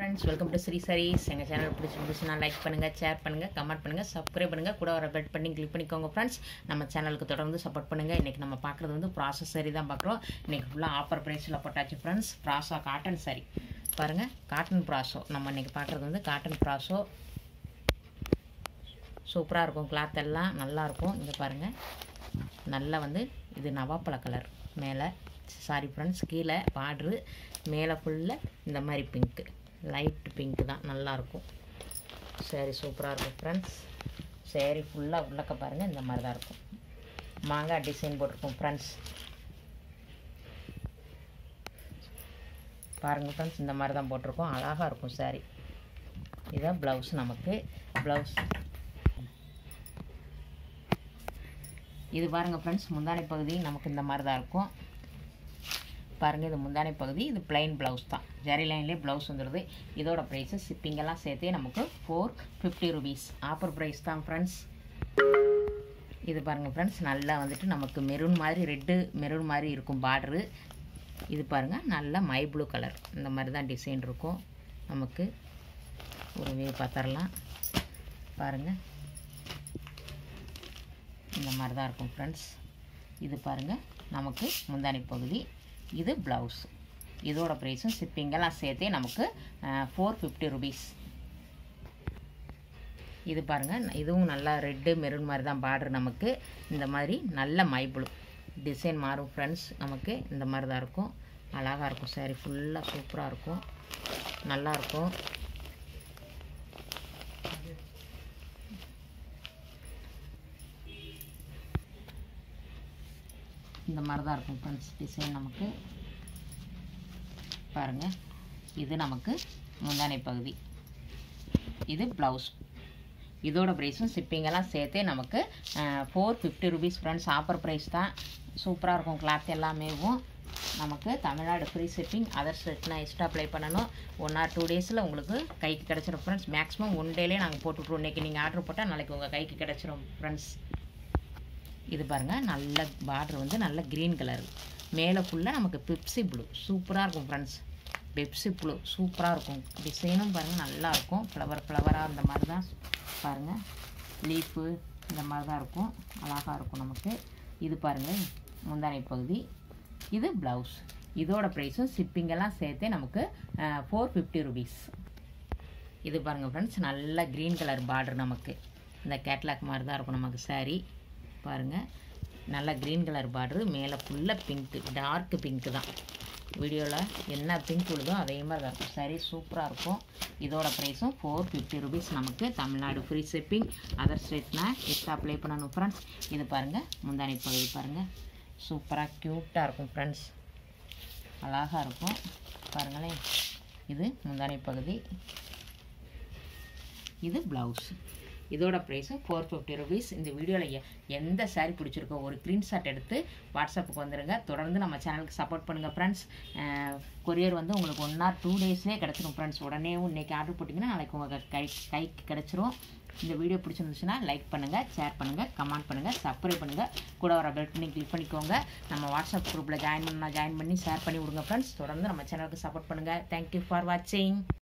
Friends, welcome to sarees. எங்க channel பிடிச்சிருந்துச்சுனா like பண்ணுங்க, share பண்ணுங்க, கமெண்ட் பண்ணுங்க, சப்ஸ்கிரைப் பண்ணுங்க, கூட வர பெல் பட்டனை கிளிக் பண்ணிக்கோங்க फ्रेंड्स. நம்ம சேனலுக்கு தொடர்ந்து சப்போர்ட் பண்ணுங்க. இன்னைக்கு நம்ம பார்க்கிறது வந்து Brasso saree தான் பார்க்குறோம். இன்னைக்கு ஃபுல்லா ஆஃபர் பிரைஸ்ல போட்டாச்சு फ्रेंड्स. Brasso cotton saree. பாருங்க, காட்டன் Brasso. நம்ம இன்னைக்கு பார்க்கிறது வந்து காட்டன் Brasso. சூப்பரா இருக்கும், கிளாத் எல்லாம் நல்லா இருக்கும். இங்க பாருங்க. நல்லா வந்து இது நவாப்பழ கலர் மேலே சாரி ஃப்ரெண்ட்ஸ், கீழே பார்டரு, மேலே ஃபுல்லாக இந்த மாதிரி பிங்க்கு, லைட் பிங்க்கு தான் நல்லாயிருக்கும். சரி, சூப்பராக இருக்கும் ஃப்ரெண்ட்ஸ். சரி, ஃபுல்லாக உள்ளக்க பாருங்கள், இந்த மாதிரி தான் இருக்கும். மாங்காய் டிசைன் போட்டிருக்கோம் ஃப்ரெண்ட்ஸ். பாருங்கள் ஃப்ரெண்ட்ஸ், இந்த மாதிரி தான் போட்டிருக்கோம். அழகாக இருக்கும் சாரி. இதுதான் ப்ளவுஸ். நமக்கு ப்ளவுஸ் இது பாருங்கள் ஃப்ரெண்ட்ஸ், முந்தானை பகுதி நமக்கு இந்த மாதிரி தான் இருக்கும். பாருங்கள், இது முந்தானை பகுதி, இது பிளைன் ப்ளவுஸ் தான். ஜரி லைன்லேயே ப்ளவுஸ் வந்துடுது. இதோட ப்ரைஸு ஷிப்பிங்கெல்லாம் சேர்த்தே நமக்கு 450 rupees ஆஃபர் ப்ரைஸ் தான் ஃப்ரெண்ட்ஸ். இது பாருங்கள் ஃப்ரெண்ட்ஸ், நல்லா வந்துட்டு நமக்கு மெரூன் மாதிரி, ரெட்டு மெரூன் மாதிரி இருக்கும் பார்டரு. இது பாருங்கள், நல்லா மை ப்ளூ கலர், இந்த மாதிரி தான் டிசைன் இருக்கும். நமக்கு ஒரு வே பார்த்துடலாம். பாருங்கள், இந்த மாதிரி தான் இருக்கும் ஃப்ரெண்ட்ஸ். இது பாருங்கள், நமக்கு முந்தானை பகுதி, இது ப்ளவுஸ். இதோட ப்ரைஸும் ஷிப்பிங்கெல்லாம் சேர்த்தே நமக்கு 450 rupees. இது பாருங்கள், இதுவும் நல்லா ரெட்டு மெரூன் மாதிரி தான் பார்டர். நமக்கு இந்த மாதிரி நல்ல மைப்ளூ டிசைன் மாறும் ஃப்ரெண்ட்ஸ். நமக்கு இந்த மாதிரி தான் இருக்கும். அழகாக இருக்கும் சாரி, ஃபுல்லாக சூப்பராக இருக்கும், நல்லாயிருக்கும். இந்த மாதிரி தான் இருக்கும் ஃப்ரெண்ட்ஸ் டிசைன். நமக்கு பாருங்கள், இது நமக்கு முந்தானை பகுதி, இது ப்ளவுஸ். இதோட ப்ரைஸும் ஷிப்பிங்கெல்லாம் சேர்த்தே நமக்கு 450 rupees ஃப்ரெண்ட்ஸ். ஆஃபர் ப்ரைஸ் தான். சூப்பராக இருக்கும் கிளாத் எல்லாமேவும். நமக்கு தமிழ்நாடு ஃப்ரீ ஷிப்பிங். அதர் ஸ்டேட்னா எக்ஸ்ட்ரா அப்ளை பண்ணணும். 1 or 2 days உங்களுக்கு கைக்கு கிடச்சிரும் ஃப்ரெண்ட்ஸ். மேக்ஸிமம் 1 dayலே நாங்கள் போட்டுவிட்ருவோம். இன்றைக்கி நீங்கள் ஆர்டர் போட்டால் நாளைக்கு உங்கள் கைக்கு கிடச்சிரும் ஃப்ரெண்ட்ஸ். இது பாருங்கள், நல்ல பார்டர் வந்து நல்ல க்ரீன் கலர், மேலே ஃபுல்லாக நமக்கு பெப்சி ப்ளூ. சூப்பராக இருக்கும் ஃப்ரெண்ட்ஸ். பெப்சி ப்ளூ சூப்பராக இருக்கும். டிசைனும் பாருங்கள் நல்லாயிருக்கும். ஃப்ளவராக அந்த மாதிரி தான் பாருங்கள், லீஃபு இந்த மாதிரி தான் இருக்கும். அழகாக இருக்கும் நமக்கு. இது பாருங்கள், முந்தானை பகுதி, இது ப்ளவுஸ். இதோட ப்ரைஸும் ஷிப்பிங்கெல்லாம் சேர்த்தே நமக்கு 450 rupees. இது பாருங்கள் ஃப்ரெண்ட்ஸ், நல்ல க்ரீன் கலர் பார்டர். நமக்கு இந்த கேட்லாக் மாதிரி தான் இருக்கும் நமக்கு சாரி. பாருங்கள், நல்ல க்ரீன் கலர் பார்டரு, மேலே ஃபுல்லாக பிங்க்கு, டார்க் பிங்க்கு தான். வீடியோவில் என்ன பிங்க் விழுதோ அதே மாதிரி தான் இருக்கும் சாரி. சூப்பராக இருக்கும். இதோட ப்ரைஸும் 450 rupees நமக்கு. Tamil Nadu free shipping. அதர் ஸ்டேட்னா எக்ஸ்ட்ரா அப்ளை பண்ணணும் ஃப்ரெண்ட்ஸ். இது பாருங்கள், முந்தானை பகுதி பாருங்கள், சூப்பராக க்யூட்டாக இருக்கும் ஃப்ரெண்ட்ஸ். அழகாக இருக்கும். பாருங்களேன், இது முந்தானை பகுதி, இது ப்ளவுஸ். இதோட ப்ரைஸு 450 rupees. இந்த வீடியோவில் எந்த சாரீ பிடிச்சிருக்கோ ஒரு ஸ்க்ரீன்ஷாட் எடுத்து வாட்ஸ்அப்புக்கு வந்துடுங்க. தொடர்ந்து நம்ம சேனலுக்கு சப்போர்ட் பண்ணுங்கள் ஃப்ரெண்ட்ஸ். கொரியர் வந்து உங்களுக்கு 1 or 2 daysலேயே கிடச்சிரும் ஃப்ரெண்ட்ஸ். உடனே இன்றைக்கி ஆர்டர் போட்டிங்கன்னா நாளைக்கு உங்கள் கைக்கு கிடச்சிரும். இந்த வீடியோ பிடிச்சிருந்துச்சுன்னா லைக் பண்ணுங்கள், ஷேர் பண்ணுங்கள், கமெண்ட் பண்ணுங்கள், சப்ஸ்கிரைப் பண்ணுங்கள், கூட வர பெல் பண்ணி கிளிக் பண்ணிக்கோங்க. நம்ம வாட்ஸ்அப் குரூப்பில் ஜாயின் பண்ணி ஷேர் பண்ணி விடுங்க ஃப்ரெண்ட்ஸ். தொடர்ந்து நம்ம சேனலுக்கு சப்போர்ட் பண்ணுங்கள். தேங்க்யூ ஃபார் வாட்சிங்.